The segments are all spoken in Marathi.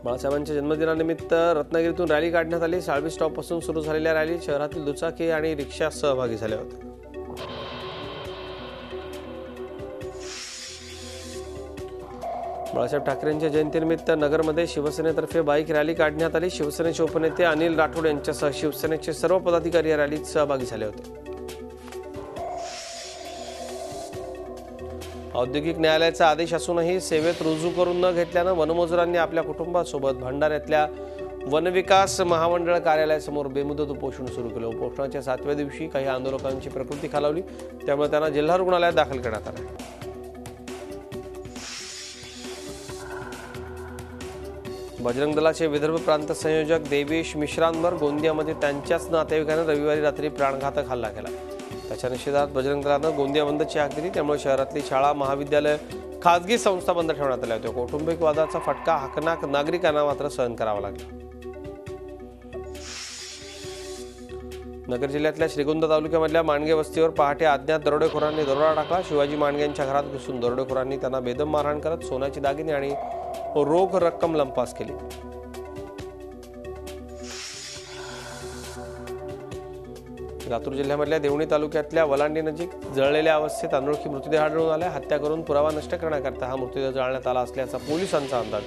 बाळासाहेबांच्या जन्मदिनानिमित्त रत्नागिरीतून रॅली काढण्यात आली। साळवी स्टॉपपासून सुरू झालेल्या रॅलीत शहरातील दुचाकी आणि रिक्षा सहभागी झाल्या होत्या। बाळासाहेब ठाकरेंच्या जयंतीनिमित्त नगरमध्ये शिवसेनेतर्फे बाईक रॅली काढण्यात आली। शिवसेनेचे उपनेते अनिल राठोड यांच्यासह शिवसेनेचे सर्व पदाधिकारी या रॅलीत सहभागी झाले होते। औद्योगिक न्यायालयाचा आदेश असूनही सेवेत रुजू करून न घेतल्यानं वनमजुरांनी आपल्या कुटुंबासोबत भंडाऱ्यातल्या वनविकास महामंडळ कार्यालयासमोर बेमुदत उपोषण सुरू केलं। उपोषणाच्या 7व्या दिवशी काही आंदोलकांची प्रकृती खालावली, त्यामुळे त्यांना जिल्हा रुग्णालयात दाखल करण्यात आलं। बजरंग दलाचे विदर्भ प्रांत संयोजक देवेश मिश्रांवर गोंदियामध्ये त्यांच्याच नातेवाईकाने रविवारी रात्री प्राणघातक हल्ला केला। त्याच्या निषेधात बजरंग दलानं गोंदिया बंदची हाक दिली, त्यामुळे शहरातली शाळा, महाविद्यालय, खासगी संस्था बंद ठेवण्यात आल्या होत्या। कौटुंबिक वादाचा फटका हकनाक नागरिकांना मात्र सहन करावा लागला। नगर जिल्ह्यातल्या श्रीगोंदा तालुक्यामधल्या मांडगे वस्तीवर पहाटे अज्ञात दरोडेखोरांनी दरोडा टाकला। शिवाजी मांडगे यांच्या घरात घुसून दरोडेखोरांनी त्यांना बेदम मारहाण करत सोन्याची दागिने आणि रोख रक्कम लंपास केली। लातूर जिल्ह्यामधल्या देवणी तालुक्यातल्या वलांडी नजीक जळलेल्या अवस्थेत अनोळखी मृतदेह आढळून आला। हत्या करून पुरावा नष्ट करण्याकरता हा मृतदेह जाळण्यात आला असल्याचा पोलिसांचा अंदाज।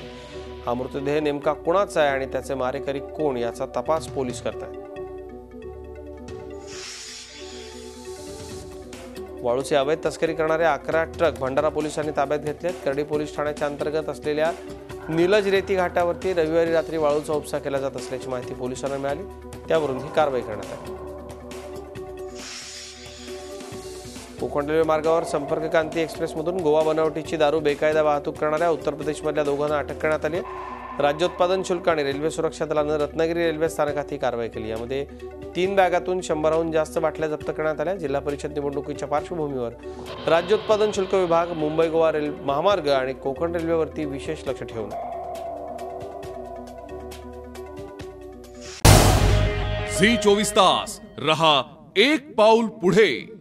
हा मृतदेह नेमका कोणाचा आहे आणि त्याचे मारेकरी कोण याचा तपास पोलीस करतायत। वाळूची अवैध तस्करी करणारे 11 ट्रक भंडारा पोलिसांनी ताब्यात घेतलेत। करडी पोलीस ठाण्याच्या अंतर्गत असलेल्या नीलज रेती घाटावरती रविवारी रात्री वाळूचा उपसा केला जात असल्याची माहिती पोलिसांना मिळाली, त्यावरून ही कारवाई करण्यात आली। कोकण रेल्वे मार्गावर संपर्क क्रांती एक्सप्रेसमधून गोवा बनावटीची दारू बेकायदा वाहतूक करणाऱ्या उत्तर प्रदेशमधल्या दोघांना अटक करण्यात आली आहे। राज्य उत्पादन शुल्क आणि रेल्वे सुरक्षा दलानं रत्नागिरी रेल्वे स्थानकात ही कारवाई केली। यामध्ये 3 बॅगातून 100हून जास्त बाटल्या जप्त करण्यात आल्या। जिल्हा परिषद निवडणुकीच्या पार्श्वभूमीवर राज्य उत्पादन शुल्क विभाग मुंबई गोवा महामार्ग आणि कोकण रेल्वेवरती विशेष लक्ष ठेवून झी 24 तास रहा एक पाऊल पुढे।